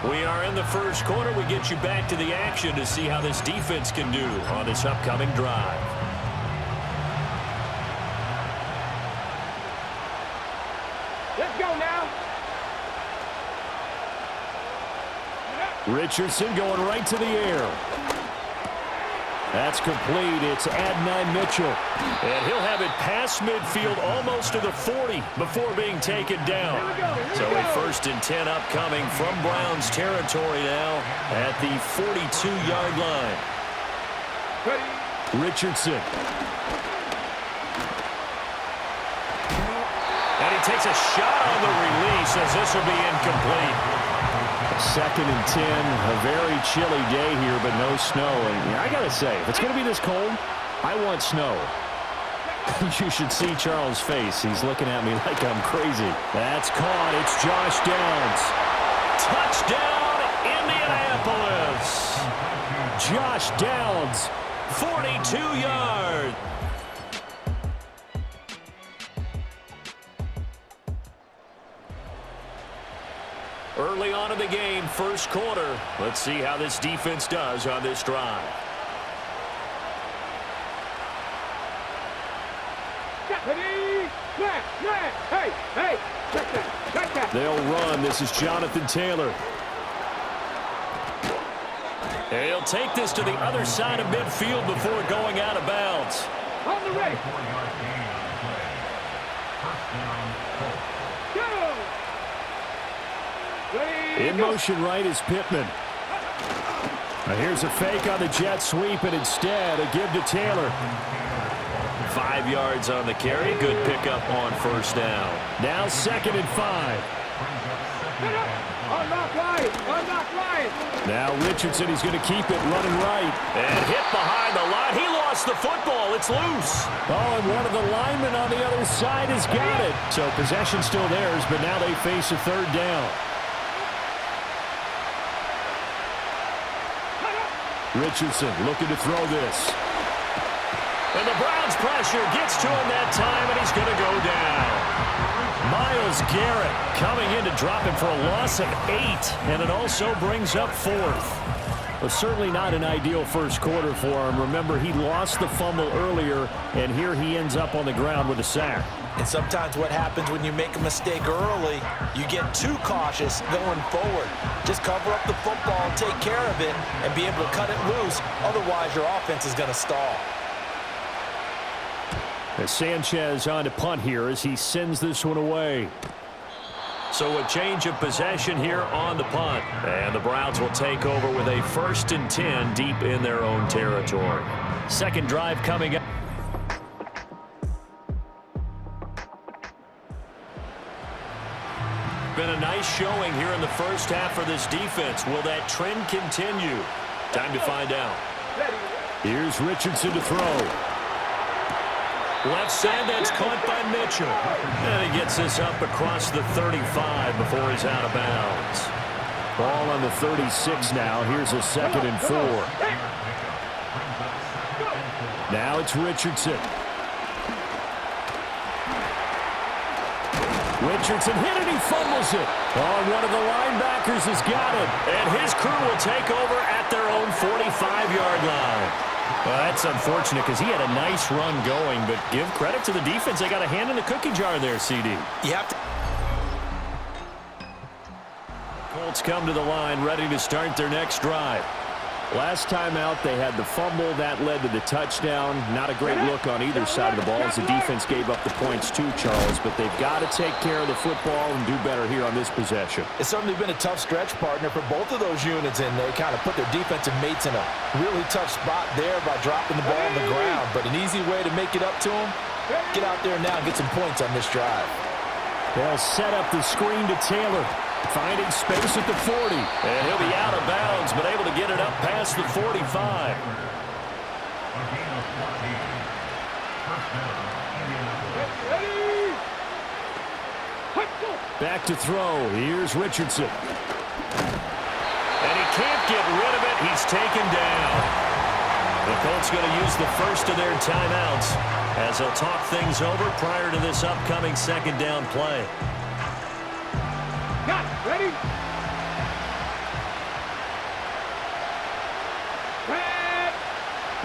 We are in the first quarter. We get you back to the action to see how this defense can do on this upcoming drive. Let's go now. Richardson going right to the air. That's complete. It's Adonai Mitchell. And he'll have it past midfield almost to the 40 before being taken down. So a 1st and 10 upcoming from Browns territory now at the 42-yard line. Richardson. And he takes a shot on the release as this will be incomplete. 2nd and 10, a very chilly day here, but no snow. And I got to say, if it's going to be this cold, I want snow. You should see Charles' face. He's looking at me like I'm crazy. That's caught. It's Josh Downs. Touchdown, Indianapolis. Josh Downs, 42 yards. Early on in the game, first quarter. Let's see how this defense does on this drive. They'll run. This is Jonathan Taylor. He'll take this to the other side of midfield before going out of bounds. On the ready. In motion right is Pittman. Now here's a fake on the jet sweep, and instead a give to Taylor. 5 yards on the carry. Good pickup on first down. Now 2nd and 5. Now Richardson, he's going to keep it running right. And hit behind the line. He lost the football. It's loose. Oh, and one of the linemen on the other side has got it. So possession still theirs, but now they face a 3rd down. Richardson looking to throw this. And the Browns pressure gets to him that time, and he's going to go down. Myles Garrett coming in to drop him for a loss of 8, and it also brings up 4th. Well, certainly not an ideal first quarter for him. Remember, he lost the fumble earlier, and here he ends up on the ground with a sack. And sometimes what happens when you make a mistake early, you get too cautious going forward. Just cover up the football, take care of it, and be able to cut it loose. Otherwise, your offense is going to stall. As Sanchez on to punt here as he sends this one away. So a change of possession here on the punt. And the Browns will take over with a 1st and 10 deep in their own territory. Second drive coming up. Been a nice showing here in the first half for this defense. Will that trend continue? Time to find out. Here's Richardson to throw. Left side, that's caught by Mitchell. And he gets this up across the 35 before he's out of bounds. Ball on the 36 now. Here's a 2nd and 4. Now it's Richardson. Richardson hit it, he fumbles it. Oh, one of the linebackers has got it. And his crew will take over at their own 45-yard line. Well, that's unfortunate because he had a nice run going, but give credit to the defense. They got a hand in the cookie jar there, CD. You have to. Colts come to the line, ready to start their next drive. Last time out, they had the fumble. That led to the touchdown. Not a great look on either side of the ball as the defense gave up the points too, Charles. But they've got to take care of the football and do better here on this possession. It's certainly been a tough stretch, partner, for both of those units, and they kind of put their defensive mates in a really tough spot there by dropping the ball on the ground. But an easy way to make it up to them, get out there now and get some points on this drive. They'll set up the screen to Taylor. Finding space at the 40. And he'll be out of bounds, but able to get it up past the 45. Back to throw. Here's Richardson. And he can't get rid of it. He's taken down. The Colts going to use the first of their timeouts as they'll talk things over prior to this upcoming 2nd down play. Got it. Ready?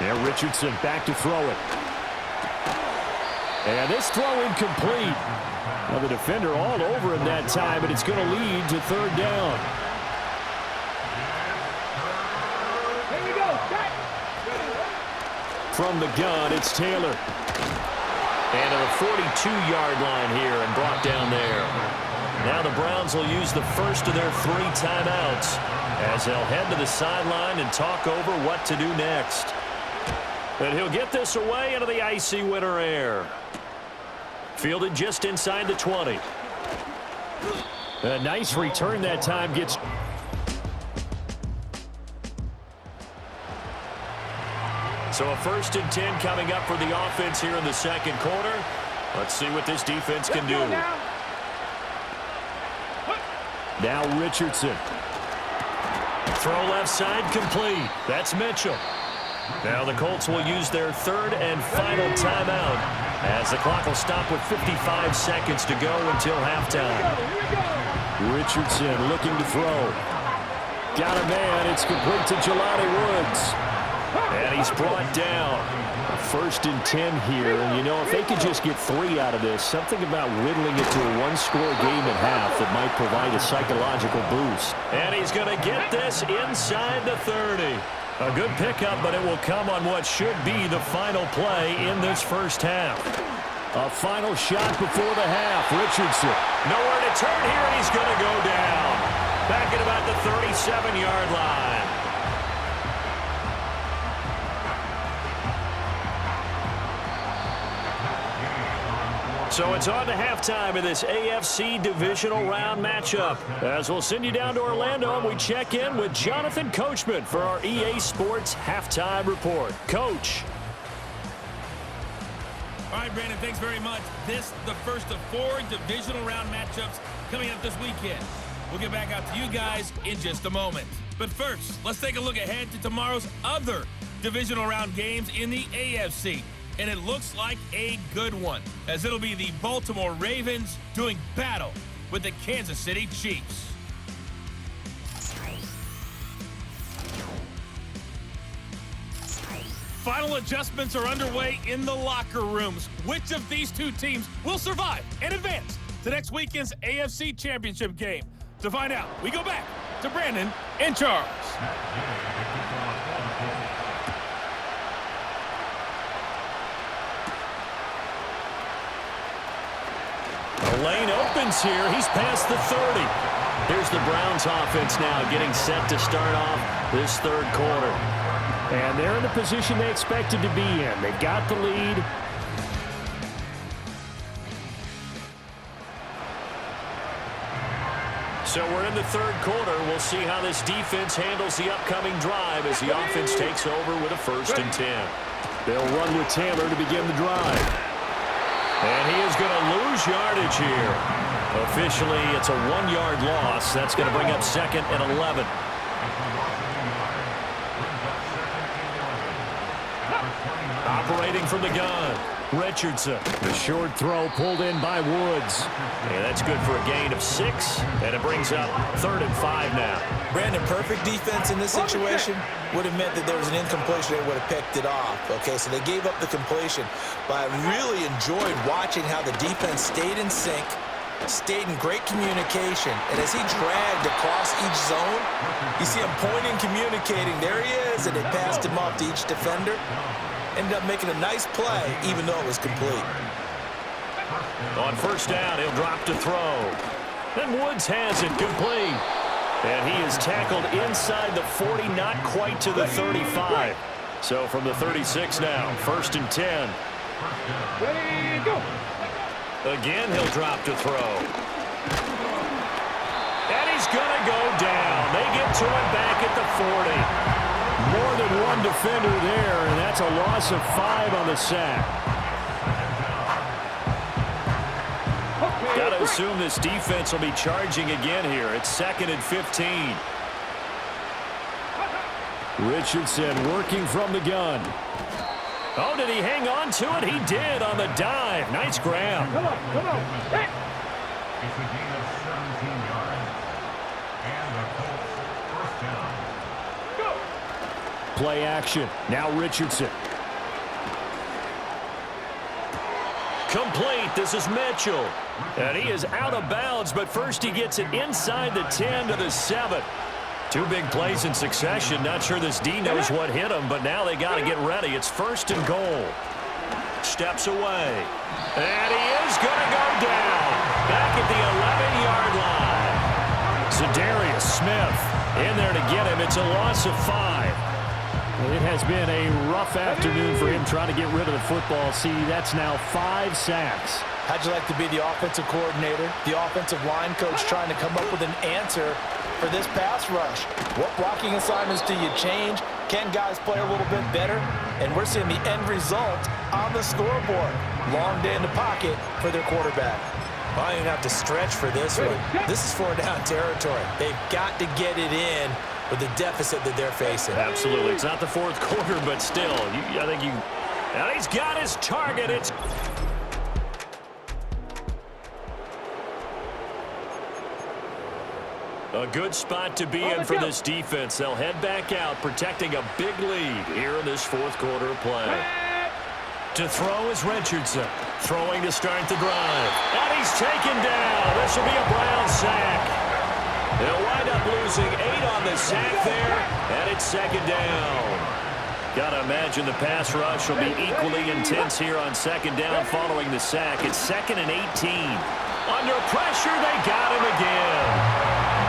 And Richardson back to throw it. And this throw incomplete. Well, the defender all over him that time, but it's going to lead to third down. Here we go. From the gun, it's Taylor. And to the 42-yard line here and brought down there. Now the Browns will use the first of their 3 timeouts as they'll head to the sideline and talk over what to do next. And he'll get this away into the icy winter air. Fielded just inside the 20. A nice return that time gets... So a 1st and 10 coming up for the offense here in the second quarter. Let's see what this defense can do. Now Richardson. Throw left side complete. That's Mitchell. Now the Colts will use their 3rd and final timeout as the clock will stop with 55 seconds to go until halftime. Richardson looking to throw. Got a man. It's complete to Jelani Woods. And he's brought down. 1st and 10 here. And, you know, if they could just get 3 out of this, something about whittling it to a 1-score game at half that might provide a psychological boost. And he's going to get this inside the 30. A good pickup, but it will come on what should be the final play in this first half. A final shot before the half. Richardson. Nowhere to turn here, and he's going to go down. Back at about the 37-yard line. So it's on to halftime of this AFC divisional round matchup. As we'll send you down to Orlando, and we check in with Jonathan Coachman for our EA Sports Halftime Report. Coach. All right, Brandon, thanks very much. This the first of 4 divisional round matchups coming up this weekend. We'll get back out to you guys in just a moment. But first, let's take a look ahead to tomorrow's other divisional round games in the AFC. And it looks like a good one, as it'll be the Baltimore Ravens doing battle with the Kansas City Chiefs. Final adjustments are underway in the locker rooms. Which of these 2 teams will survive and advance to next weekend's AFC Championship game? To find out, we go back to Brandon and Charles. The lane opens here. He's past the 30. Here's the Browns offense now getting set to start off this third quarter. And they're in the position they expected to be in. They've got the lead. So we're in the third quarter. We'll see how this defense handles the upcoming drive as the offense takes over with a 1st and 10. They'll run with Taylor to begin the drive. And he is going to lose yardage here. Officially, it's a 1-yard loss. That's going to bring up 2nd and 11. Operating from the gun, Richardson. The short throw pulled in by Woods. And that's good for a gain of 6. And it brings up 3rd and 5 now. Brandon, perfect defense in this situation would have meant that there was an incompletion. They would have picked it off. Okay, so they gave up the completion. But I really enjoyed watching how the defense stayed in sync, stayed in great communication. And as he dragged across each zone, you see him pointing, communicating. There he is, and they passed him off to each defender. Ended up making a nice play, even though it was complete. On 1st down, he'll drop to throw. Then Woods has it complete. And he is tackled inside the 40, not quite to the 35. So from the 36 now, 1st and 10. Ready, go. Again, he'll drop to throw. And he's going to go down. They get to him back at the 40. More than one defender there, and that's a loss of 5 on the sack. Got to assume this defense will be charging again here. It's 2nd and 15. Richardson working from the gun. Oh, did he hang on to it? He did on the dive. Nice grab. Come on, come on. Hey. It's a gain of 17 yards. And the Colts first down. Go. Play action. Now Richardson. Complete. This is Mitchell. And he is out of bounds, but first he gets it inside the 10 to the 7. Two big plays in succession. Not sure this D knows what hit him, but now they got to get ready. It's 1st and goal. Steps away. And he is going to go down. Back at the 11-yard line. Za'Darius Smith in there to get him. It's a loss of 5. It has been a rough afternoon for him trying to get rid of the football. See, that's now 5 sacks. How'd you like to be the offensive coordinator, the offensive line coach trying to come up with an answer for this pass rush? What blocking assignments do you change? Can guys play a little bit better? And we're seeing the end result on the scoreboard. Long day in the pocket for their quarterback. I don't even have to stretch for this one. This is 4-down territory. They've got to get it in with the deficit that they're facing. Absolutely. It's not the 4th quarter, but still, and he's got his target. It's a good spot to be in for this defense. They'll head back out, protecting a big lead here in this 4th quarter of play. To throw is Richardson. Throwing to start the drive. And he's taken down. This will be a Brown sack. They'll wind up losing 8 on the sack there, and it's 2nd down. Got to imagine the pass rush will be equally intense here on 2nd down following the sack. It's 2nd and 18. Under pressure, they got him again.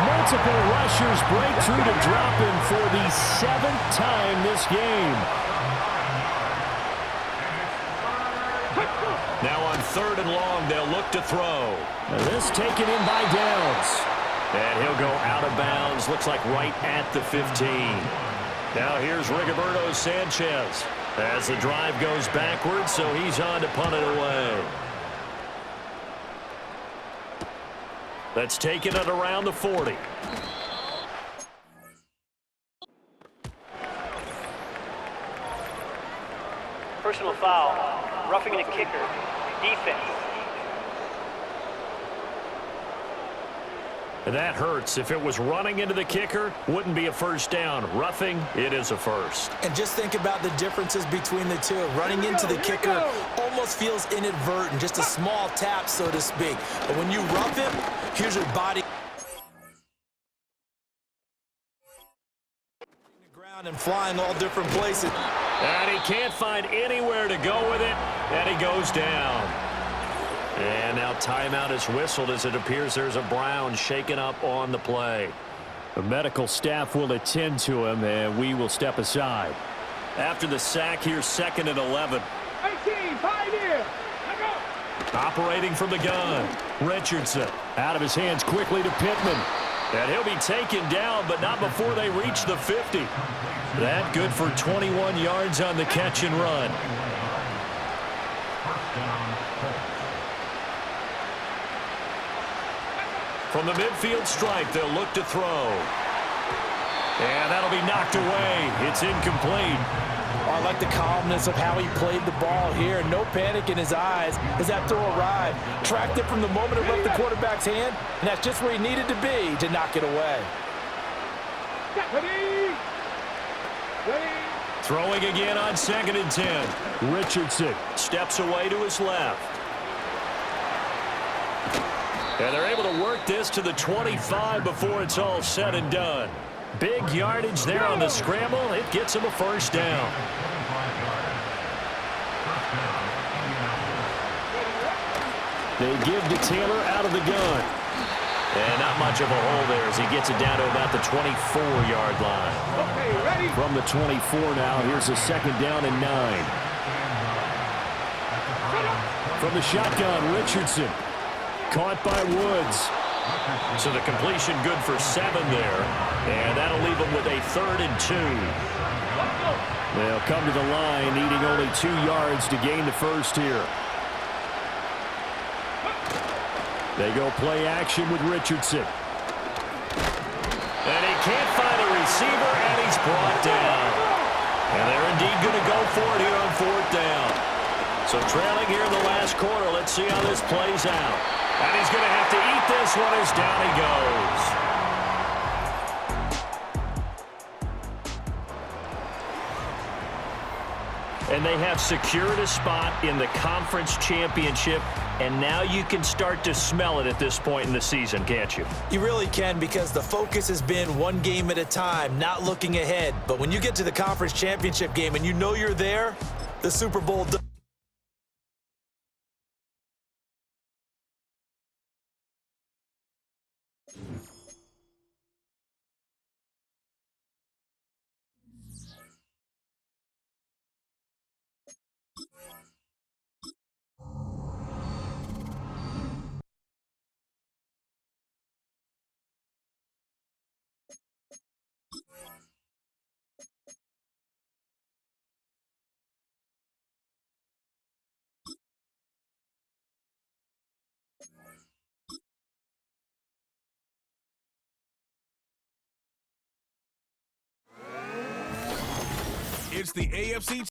Multiple rushers break through to drop him for the 7th time this game. Now on 3rd and long, they'll look to throw. Now this taken in by Downs. And he'll go out of bounds. Looks like right at the 15. Now here's Rigoberto Sanchez as the drive goes backwards, so he's on to punt it away. That's taken it around the 40. Personal foul, roughing the kicker, defense. And that hurts. If it was running into the kicker, wouldn't be a 1st down. Roughing, it is a 1st. And just think about the differences between the two. Running into the kicker almost feels inadvertent, just a small tap, so to speak. But when you rough him, here's your body. Ground and flying all different places. And he can't find anywhere to go with it, and he goes down. And now timeout is whistled as it appears there's a Brown shaken up on the play. The medical staff will attend to him, and we will step aside. After the sack, here's 2nd and 11. 18, 5 here. Operating from the gun, Richardson. Out of his hands quickly to Pittman. And he'll be taken down, but not before they reach the 50. That good for 21 yards on the catch and run. From the midfield stripe, they'll look to throw. And that'll be knocked away. It's incomplete. Oh, I like the calmness of how he played the ball here. No panic in his eyes as that throw arrived. Tracked it from the moment it left the quarterback's hand, and that's just where he needed to be to knock it away. Throwing again on 2nd and 10. Richardson steps away to his left. And they're able to work this to the 25 before it's all said and done. Big yardage there on the scramble. It gets him a 1st down. They give to Taylor out of the gun. And not much of a hole there as he gets it down to about the 24-yard line. From the 24 now, here's a 2nd down and 9. From the shotgun, Richardson. Caught by Woods. So the completion good for 7 there. And that'll leave them with a 3rd and 2. They'll come to the line, needing only 2 yards to gain the 1st here. They go play action with Richardson. And he can't find a receiver, and he's brought down. And they're indeed going to go for it here on 4th down. So trailing here in the last quarter, let's see how this plays out. And he's going to have to eat this one as down he goes. And they have secured a spot in the conference championship, and now you can start to smell it at this point in the season, can't you? You really can, because the focus has been one game at a time, not looking ahead. But when you get to the conference championship game and you know you're there, the Super Bowl does. It's the AFC